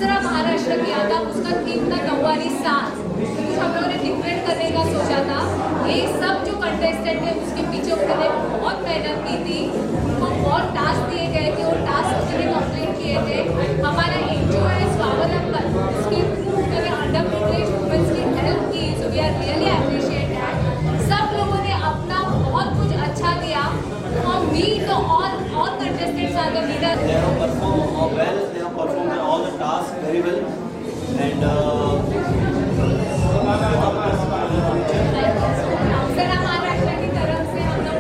अप्सरा महाराष्ट्र किया था, उसका थीम था नौवारी सांस। कुछ हम लोगों ने डिफरेंट करने का सोचा था। ये सब जो कंटेस्टेंट है उसके पीछे उन्होंने बहुत मेहनत की थी, उनको बहुत टास्क दिए गए थे और टास्क उन्होंने कंप्लीट किए थे। हमारा एनजीओ है स्वावलंबन, उसके थ्रू उन्होंने अंडर प्रिविलेज्ड वुमेन्स की हेल्प की, so we are really appreciate that. सब लोगों ने अपना बहुत कुछ अच्छा दिया और we the all contestants are the leaders. They have performed well, they have performed all the tasks very well, and अप्सरा महाराष्ट्र की तरफ से हम लोग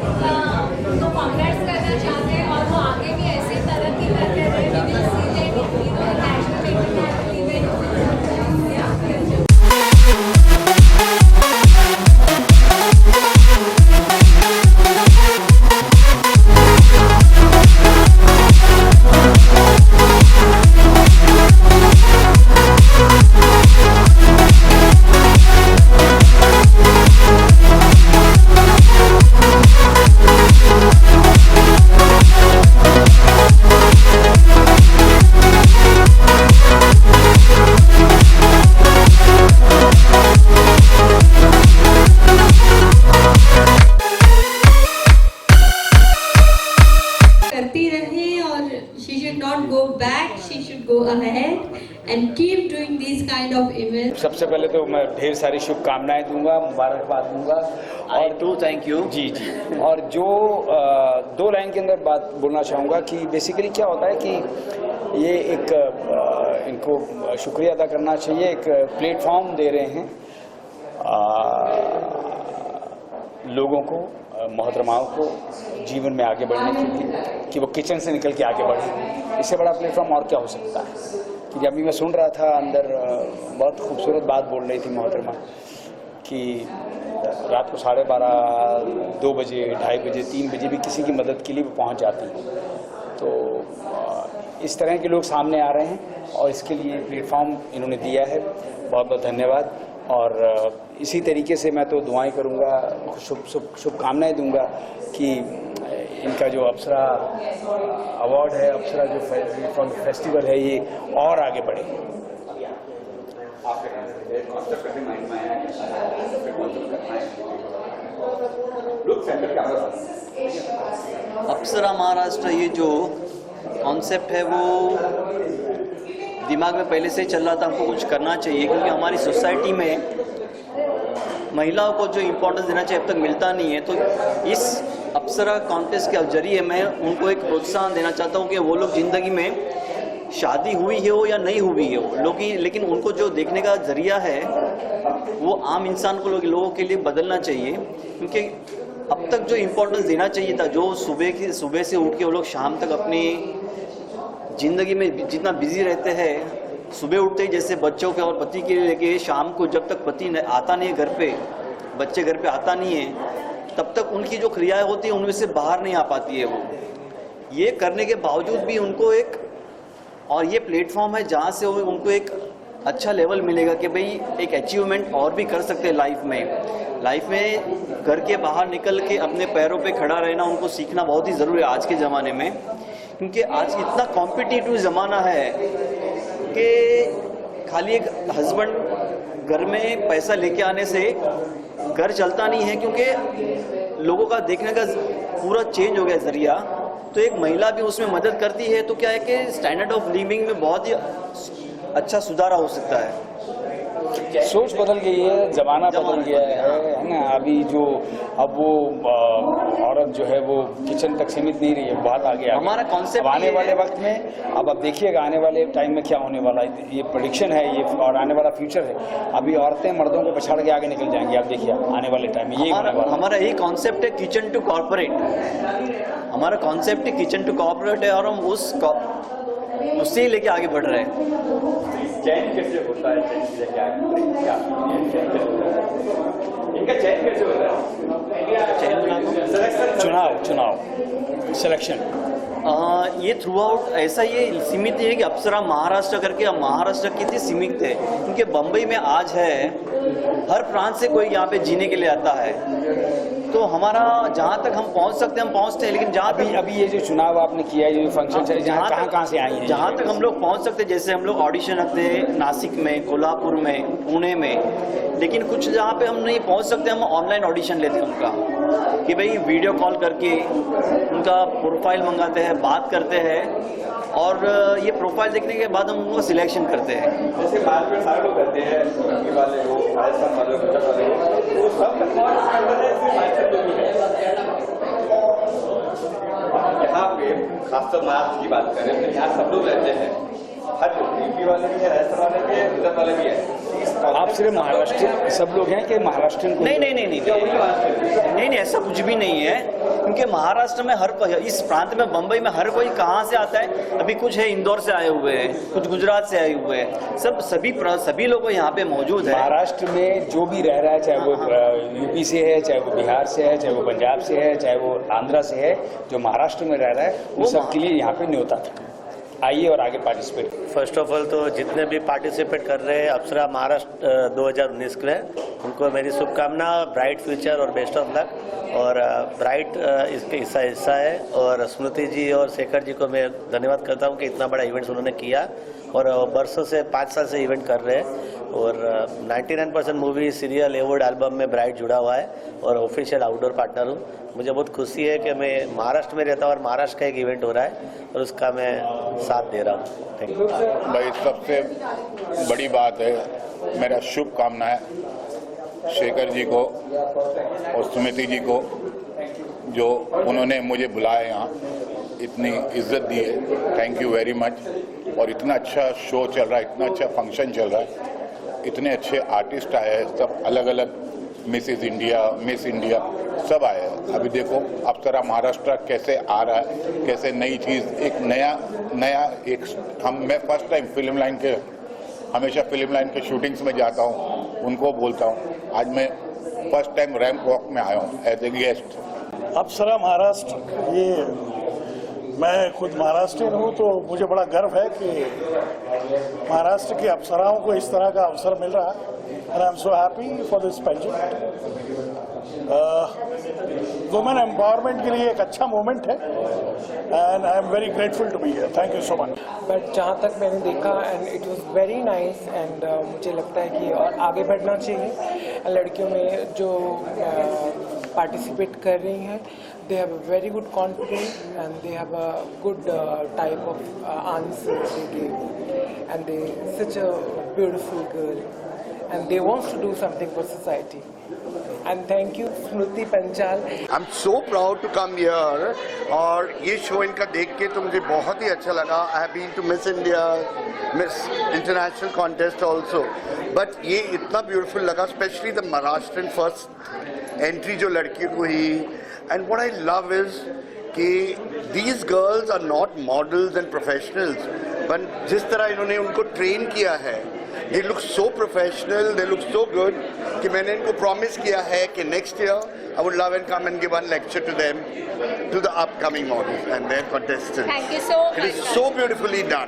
उनको कांग्रेट्स करना चाहते हैं और वो आगे भी ऐसे तरक्की करते रहे। We will see them in the national international events. Yeah. करती रहे और she should not go back, she should go ahead and keep doing these kind of events. सबसे पहले तो मैं ढेर सारी शुभकामनाएं दूंगा, मुबारकबाद दूंगा और टू थैंक यू। जी। और जो दो लाइन के अंदर बात बोलना चाहूँगा कि बेसिकली क्या होता है कि ये एक इनको शुक्रिया अदा करना चाहिए, एक प्लेटफॉर्म दे रहे हैं लोगों को, मोहतरमाओं को जीवन में आगे बढ़ने के लिए, कि वो किचन से निकल के आगे बढ़े। इससे बड़ा प्लेटफॉर्म और क्या हो सकता है। कि जब भी मैं सुन रहा था अंदर बहुत खूबसूरत बात बोल रही थी मोहतरमा कि रात को 12:30, 2 बजे, 2:30 बजे, 3 बजे भी किसी की मदद के लिए वो पहुंच जाती हैं। तो इस तरह के लोग सामने आ रहे हैं और इसके लिए प्लेटफॉर्म इन्होंने दिया है। बहुत बहुत धन्यवाद। और इसी तरीके से मैं तो दुआएं करूंगा, शुभकामनाएं दूंगा कि इनका जो अप्सरा अवार्ड है, अप्सरा जो फेस्टिवल है, ये और आगे बढ़े। अप्सरा महाराष्ट्र ये जो कॉन्सेप्ट है वो दिमाग में पहले से ही चल रहा था, हमको कुछ करना चाहिए क्योंकि हमारी सोसाइटी में महिलाओं को जो इम्पोर्टेंस देना चाहिए अब तक मिलता नहीं है। तो इस अप्सरा कॉन्टेस्ट के जरिए मैं उनको एक प्रोत्साहन देना चाहता हूँ कि वो लोग ज़िंदगी में शादी हुई है हो या नहीं हुई है हो लेकिन उनको जो देखने का जरिया है वो आम इंसान को लोगों के लिए बदलना चाहिए। क्योंकि अब तक जो इम्पोर्टेंस देना चाहिए था, जो सुबह से उठ के वो लोग शाम तक अपनी ज़िंदगी में जितना बिजी रहते हैं, सुबह उठते ही जैसे बच्चों के और पति के लिए लेके शाम को जब तक पति आता नहीं है घर पे, बच्चे घर पे आता नहीं है, तब तक उनकी जो क्रियाएं होती हैं उनमें से बाहर नहीं आ पाती है। वो ये करने के बावजूद भी उनको ये प्लेटफॉर्म है जहाँ से उनको एक अच्छा लेवल मिलेगा कि भाई एक अचीवमेंट और भी कर सकते हैं लाइफ में घर के बाहर निकल के अपने पैरों पे खड़ा रहना उनको सीखना बहुत ही ज़रूरी है आज के ज़माने में। क्योंकि आज इतना कॉम्पिटिटिव ज़माना है कि खाली एक हस्बैंड घर में पैसा लेके आने से घर चलता नहीं है, क्योंकि लोगों का देखने का पूरा चेंज हो गया ज़रिया। तो एक महिला भी उसमें मदद करती है तो क्या है कि स्टैंडर्ड ऑफ लिविंग में बहुत ही अच्छा सुधार हो सकता है। सोच बदल गई है, ज़माना बदल गया है ना। अभी जो अब वो औरत जो है वो किचन तक सीमित नहीं रही है, बहुत आगे हमारा कॉन्सेप्ट आने वाले वक्त में अब आप देखिएगा आने वाले टाइम में क्या होने वाला है, ये प्रेडिक्शन है ये और आने वाला फ्यूचर है। अभी औरतें मर्दों को पछाड़ के आगे निकल जाएंगी, आप देखिए आने वाले टाइम में ये हमारा यही कॉन्सेप्ट है किचन टू कॉर्पोरेट। हमारा कॉन्सेप्ट ही किचन टू कॉर्पोरेट है और हम उससे ही लेके आगे बढ़ रहे हैं। चयन कैसे होता है, इनका चयन कैसे होता है? चुनाव सिलेक्शन ये थ्रू आउट ऐसा ये सीमित नहीं है कि अप्सरा महाराष्ट्र करके महाराष्ट्र कितनी सीमित है, क्योंकि बम्बई में आज है हर प्रांत से कोई यहाँ पे जीने के लिए आता है। तो हमारा जहाँ तक हम पहुँच सकते हैं हम पहुँचते हैं, लेकिन जहाँ तक अभी ये जो चुनाव आपने किया, ये जो फंक्शन है, जहाँ कहाँ से आई है? जहाँ तक हम लोग पहुँच सकते हैं, जैसे हम लोग ऑडिशन रखते हैं नासिक में, कोल्हापुर में, पुणे में, लेकिन कुछ जहाँ पे हम नहीं पहुँच सकते हम ऑनलाइन ऑडिशन लेते हैं उनका, कि भाई वीडियो कॉल करके उनका प्रोफाइल मंगाते हैं, बात करते हैं, और ये प्रोफाइल देखने के बाद हम उनको सिलेक्शन करते हैं। जैसे बात में सारे लोग करते हैं, यूपी वाले हो, राजस्थान वाले हो, गुजरात वाले हो, तो सब यहाँ पे खासकर महाराष्ट्र की बात करें तो यहाँ सब लोग रहते हैं, हर यूपी वाले भी है, राजस्थान वाले भी है, गुजरात वाले भी है। आप सिर्फ महाराष्ट्र सब लोग हैं कि महाराष्ट्र? नहीं, ऐसा कुछ भी नहीं है, क्योंकि महाराष्ट्र में हर इस प्रांत में, बम्बई में हर कोई कहाँ से आता है। अभी कुछ है इंदौर से आए हुए हैं, कुछ गुजरात से आए हुए हैं, सभी लोग यहाँ पे मौजूद है। महाराष्ट्र में जो भी रह रहा है, चाहे वो यूपी से है, चाहे वो बिहार से है, चाहे वो पंजाब से है, चाहे वो आंध्रा से है, जो महाराष्ट्र में रह रहा है वो सब के लिए यहाँ पे न्योता था। आइए और आगे पार्टिसिपेट। फर्स्ट ऑफ ऑल तो जितने भी पार्टिसिपेट कर रहे हैं अप्सरा महाराष्ट्र 2019 के लिए, उनको मेरी शुभकामना, ब्राइट फ्यूचर और बेस्ट ऑफ लक। और ब्राइट इसके हिस्सा है, और स्मृति जी और शेखर जी को मैं धन्यवाद करता हूँ कि इतना बड़ा इवेंट्स उन्होंने किया, और वर्षों से 5 साल से इवेंट कर रहे हैं। और 99% मूवी, सीरियल, एवॉर्ड, एल्बम में ब्राइट जुड़ा हुआ है, और ऑफिशियल आउटडोर पार्टनर हूँ। मुझे बहुत खुशी है कि मैं महाराष्ट्र में रहता हूँ और महाराष्ट्र का एक इवेंट हो रहा है और उसका मैं साथ दे रहा हूँ। थैंक यू भाई, सबसे बड़ी बात है, मेरा शुभकामना है शेखर जी को और सुमिति जी को, जो उन्होंने मुझे बुलाया यहाँ, इतनी इज्जत दी है। Thank you very much. और इतना अच्छा शो चल रहा है, इतना अच्छा फंक्शन चल रहा है, इतने अच्छे आर्टिस्ट आए हैं, सब अलग अलग, मिसेस इंडिया, मिस इंडिया, सब आए हैं। अभी देखो अप्सरा महाराष्ट्र कैसे आ रहा है, कैसे नई चीज़, एक नया एक मैं फर्स्ट टाइम फिल्म लाइन के, हमेशा फिल्म लाइन के शूटिंग्स में जाता हूँ, उनको बोलता हूँ, आज मैं फर्स्ट टाइम रैंप वॉक में आया हूँ एज ए गेस्ट। अप्सरा महाराष्ट्र, ये मैं खुद महाराष्ट्रियन हूँ, तो मुझे बड़ा गर्व है कि महाराष्ट्र की अप्सराओं को इस तरह का अवसर मिल रहा है, and I am so happy for this pageant. Women empowerment के लिए एक अच्छा मोमेंट है, and I am very grateful to be here. Thank you so much. But जहाँ तक मैंने देखा, and it was very nice, and मुझे लगता है कि और आगे बढ़ना चाहिए। लड़कियों में जो पार्टिसिपेट कर रही हैं, they have a very good confidence and they have a good type of answer they give, and they such a beautiful girl and they want to do something for society. And thank you Smriti Panchal. I'm so proud to come here, और ये show इनका देख के तो मुझे बहुत ही अच्छा लगा। I have been to Miss India, Miss International contest also, but ये इतना beautiful लगा, especially the Maharashtrian first entry जो लड़की को ही। And what I love is कि these girls are not models and professionals, but जिस तरह इन्होंने उनको ट्रेन किया है, they look so professional, they look so good, कि मैंने इनको प्रॉमिस किया है कि next year I would love and come and give one lecture to them, to the upcoming models and their contestants. Thank you so much. It is so beautifully done.